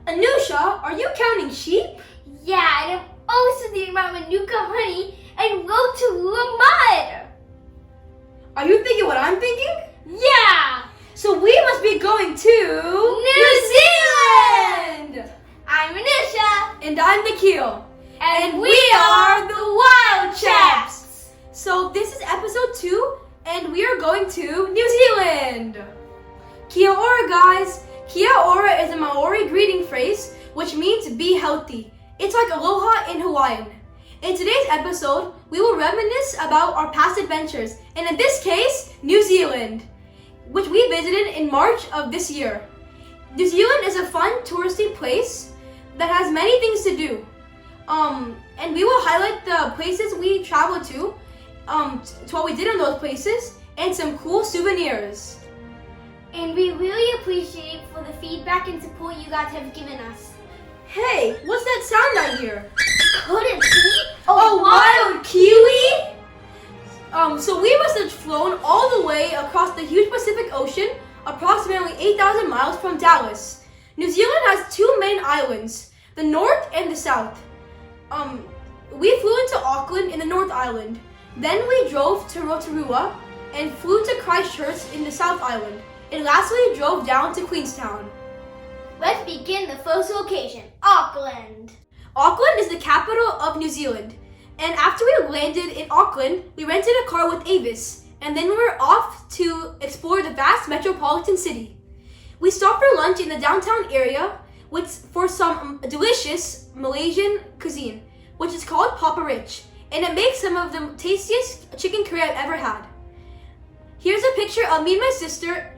Anusha, are you counting sheep? Yeah, and I'm also thinking about Manuka honey and Rotorua mud. Are you thinking what I'm thinking? Yeah! So we must be going to New Zealand! I'm Anusha. And I'm Nikhil. And we are the Wild Cheps. So this is episode 2 and we are going to New Zealand. Kia ora, guys. Kia ora is a Maori greeting phrase which means be healthy. It's like aloha in Hawaiian. In today's episode, we will reminisce about our past adventures, and in this case, New Zealand, which we visited in March of this year. New Zealand is a fun touristy place that has many things to do. And we will highlight the places we traveled to what we did in those places, and some cool souvenirs. And we really appreciate for the feedback and support you guys have given us. Hey, what's that sound I hear? Couldn't see? A wild kiwi? So we must have flown all the way across the huge Pacific Ocean, approximately 8,000 miles from Dallas. New Zealand has two main islands, the North and the South. We flew into Auckland in the North Island. Then we drove to Rotorua and flew to Christchurch in the South Island. And lastly, drove down to Queenstown. Let's begin the first location, Auckland. Auckland is the capital of New Zealand. And after we landed in Auckland, we rented a car with Avis. And then we were off to explore the vast metropolitan city. We stopped for lunch in the downtown area for some delicious Malaysian cuisine, which is called Papa Rich. And it makes some of the tastiest chicken curry I've ever had. Here's a picture of me and my sister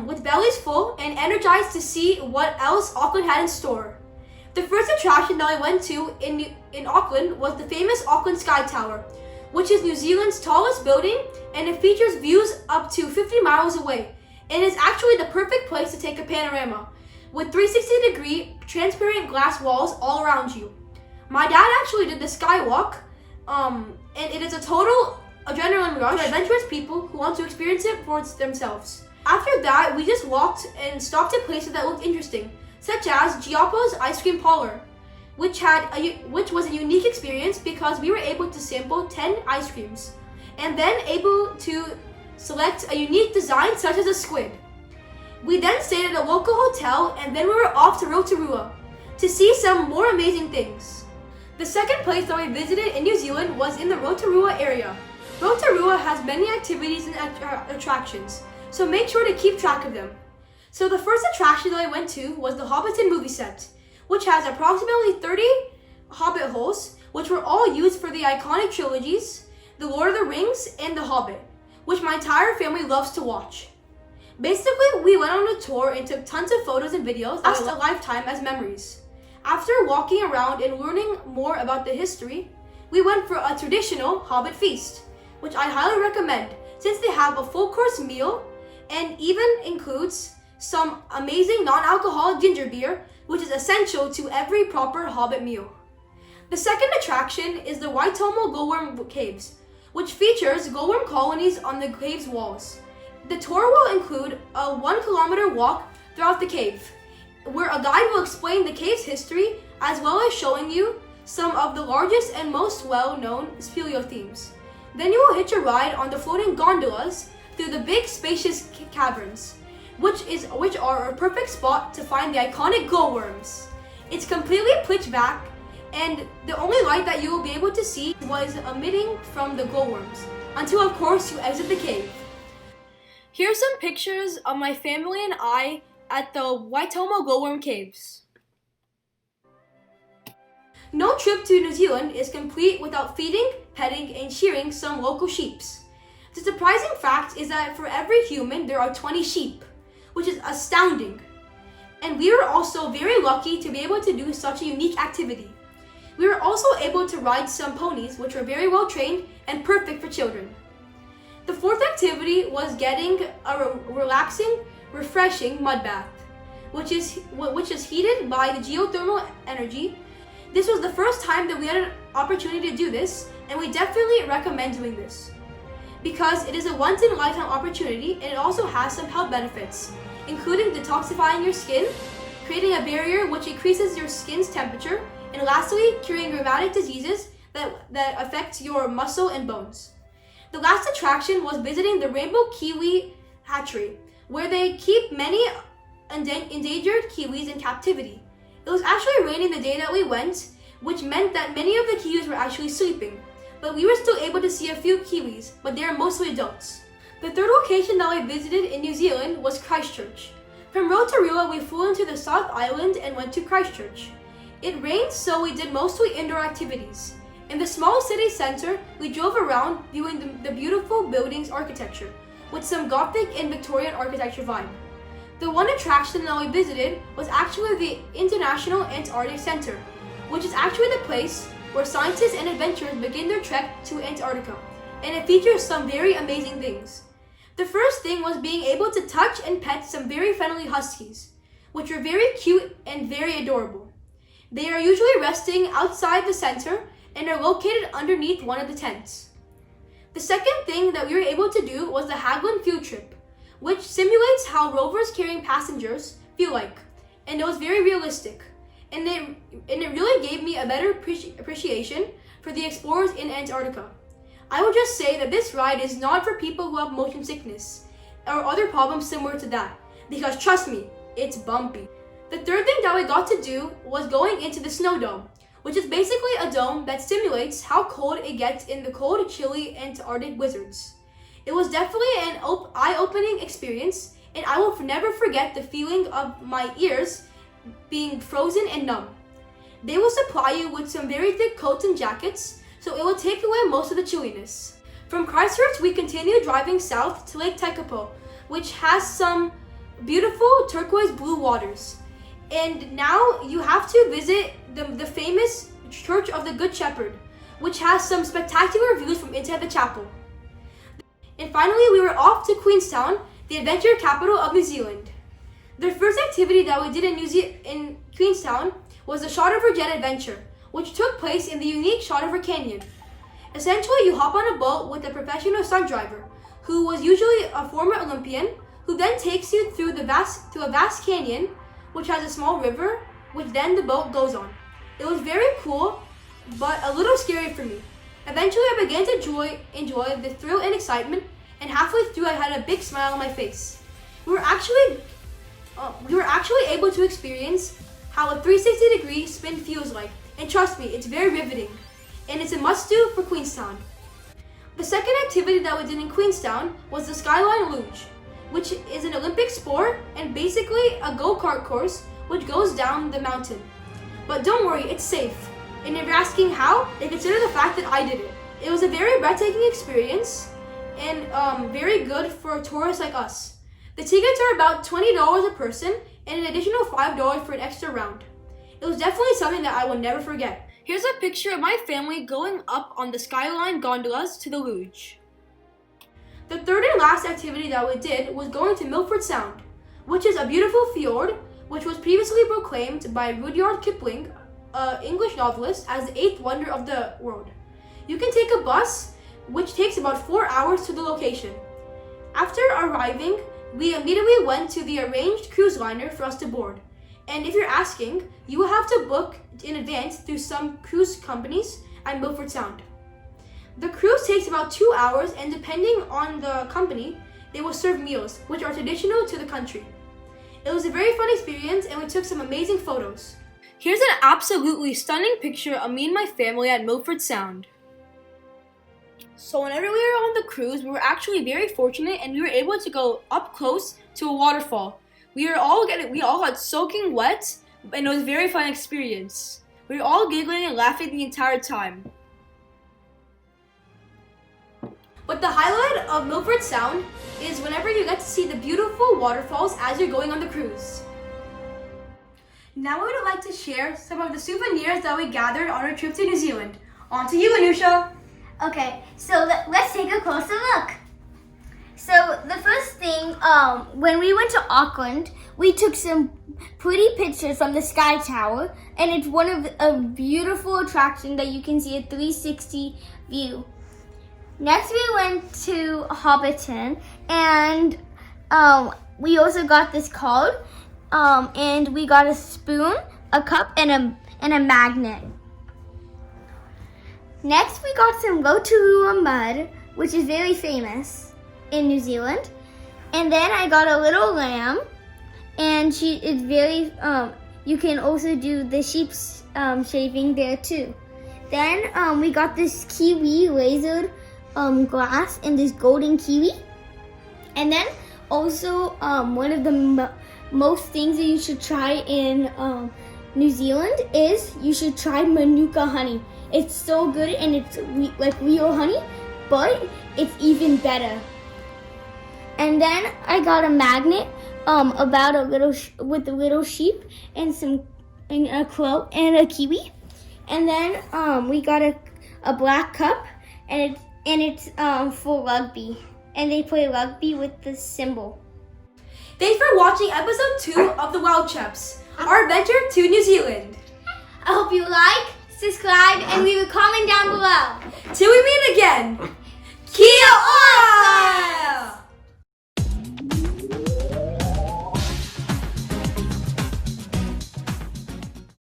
with bellies full and energized to see what else Auckland had in store. The first attraction that I went to in Auckland was the famous Auckland Sky Tower, which is New Zealand's tallest building, and it features views up to 50 miles away. And is actually the perfect place to take a panorama, with 360-degree transparent glass walls all around you. My dad actually did the skywalk, and it is a total adrenaline rush for adventurous people who want to experience it for themselves. After that, we just walked and stopped at places that looked interesting, such as Giappo's Ice Cream Parlor, which was a unique experience because we were able to sample 10 ice creams, and then able to select a unique design such as a squid. We then stayed at a local hotel, and then we were off to Rotorua to see some more amazing things. The second place that we visited in New Zealand was in the Rotorua area. Rotorua has many activities and attractions, so make sure to keep track of them. So the first attraction that I went to was the Hobbiton movie set, which has approximately 30 Hobbit holes, which were all used for the iconic trilogies, The Lord of the Rings and The Hobbit, which my entire family loves to watch. Basically, we went on a tour and took tons of photos and videos that last a lifetime as memories. After walking around and learning more about the history, we went for a traditional Hobbit feast, which I highly recommend since they have a full course meal and even includes some amazing non-alcoholic ginger beer, which is essential to every proper Hobbit meal. The second attraction is the Waitomo Glowworm Caves, which features glowworm colonies on the cave's walls. The tour will include a 1-kilometer walk throughout the cave, where a guide will explain the cave's history as well as showing you some of the largest and most well-known speleothemes. Then you will hitch a ride on the floating gondolas through the big spacious caverns, which are a perfect spot to find the iconic glowworms. It's completely pitch black, and the only light that you will be able to see was emitting from the glowworms, until of course you exit the cave. Here's some pictures of my family and I at the Waitomo Glowworm Caves. No trip to New Zealand is complete without feeding, petting, and shearing some local sheeps. The surprising fact is that for every human there are 20 sheep, which is astounding. And we were also very lucky to be able to do such a unique activity. We were also able to ride some ponies, which were very well trained and perfect for children. The fourth activity was getting a relaxing, refreshing mud bath, which is heated by the geothermal energy. This was the first time that we had an opportunity to do this, and we definitely recommend doing this because it is a once-in-a-lifetime opportunity, and it also has some health benefits, including detoxifying your skin, creating a barrier which increases your skin's temperature, and lastly, curing rheumatic diseases that affect your muscle and bones. The last attraction was visiting the Rainbow Kiwi Hatchery, where they keep many endangered kiwis in captivity. It was actually raining the day that we went, which meant that many of the kiwis were actually sleeping, but we were still able to see a few kiwis, but they are mostly adults. The third location that we visited in New Zealand was Christchurch. From Rotorua, we flew into the South Island and went to Christchurch. It rained, so we did mostly indoor activities. In the small city center, we drove around viewing the beautiful buildings architecture, with some Gothic and Victorian architecture vibe. The one attraction that we visited was actually the International Antarctic Center, which is actually the place where scientists and adventurers begin their trek to Antarctica, and it features some very amazing things. The first thing was being able to touch and pet some very friendly huskies, which were very cute and very adorable. They are usually resting outside the center and are located underneath one of the tents. The second thing that we were able to do was the Haglund field trip, which simulates how rovers carrying passengers feel like, and it was very realistic. And it really gave me a better appreciation for the explorers in Antarctica. I will just say that this ride is not for people who have motion sickness or other problems similar to that, because trust me, it's bumpy. The third thing that we got to do was going into the snow dome, which is basically a dome that simulates how cold it gets in the cold, chilly Antarctic blizzards. It was definitely an eye-opening experience, and I will never forget the feeling of my ears being frozen and numb. They will supply you with some very thick coats and jackets, so it will take away most of the chilliness. From Christchurch, we continued driving south to Lake Tekapo, which has some beautiful turquoise blue waters. And now you have to visit the famous Church of the Good Shepherd, which has some spectacular views from inside the chapel. And finally, we were off to Queenstown, the adventure capital of New Zealand. The first activity that we did in Queenstown was the Shot Over Jet adventure, which took place in the unique Shot Over Canyon. Essentially, you hop on a boat with a professional stunt driver, who was usually a former Olympian, who then takes you through a vast canyon, which has a small river, which then the boat goes on. It was very cool, but a little scary for me. Eventually, I began to enjoy the thrill and excitement, and halfway through, I had a big smile on my face. We were actually able to experience how a 360-degree spin feels like, and trust me, it's very riveting, and it's a must-do for Queenstown. The second activity that we did in Queenstown was the Skyline Luge, which is an Olympic sport and basically a go-kart course which goes down the mountain. But don't worry, it's safe. And if you're asking how, then consider the fact that I did it. It was a very breathtaking experience and very good for tourists like us. The tickets are about $20 a person and an additional $5 for an extra round. It was definitely something that I will never forget. Here's a picture of my family going up on the Skyline gondolas to the luge. The third and last activity that we did was going to Milford Sound, which is a beautiful fjord which was previously proclaimed by Rudyard Kipling, an English novelist, as the 8th wonder of the world. You can take a bus, which takes about 4 hours to the location. After arriving, we immediately went to the arranged cruise liner for us to board. And if you're asking, you will have to book in advance through some cruise companies at Milford Sound. The cruise takes about 2 hours, and depending on the company, they will serve meals, which are traditional to the country. It was a very fun experience, and we took some amazing photos. Here's an absolutely stunning picture of me and my family at Milford Sound. So whenever we were on the cruise, we were actually very fortunate, and we were able to go up close to a waterfall. We all got soaking wet, and it was a very fun experience. We were all giggling and laughing the entire time. But the highlight of Milford Sound is whenever you get to see the beautiful waterfalls as you're going on the cruise. Now we would like to share some of the souvenirs that we gathered on our trip to New Zealand. On to you, Anusha! Okay, so let's take a closer look. So the first thing, when we went to Auckland, we took some pretty pictures from the Sky Tower, and it's one of a beautiful attraction that you can see a 360 view. Next, we went to Hobbiton, and we also got this card, and we got a spoon, a cup, and a magnet. Next, we got some Rotorua mud, which is very famous in New Zealand. And then I got a little lamb, and she is very, you can also do the sheep's shaving there too. Then we got this kiwi lasered glass and this golden kiwi. And then also one of the most things that you should try in New Zealand is you should try Manuka honey. It's so good and it's like real honey, but it's even better. And then I got a magnet about with a little sheep and a crow and a kiwi. And then we got a black cup and it's for rugby. And they play rugby with the symbol. Thanks for watching episode 2 of the Wild Cheps, our adventure to New Zealand. I hope you like, subscribe, and leave a comment down below. Till we meet again.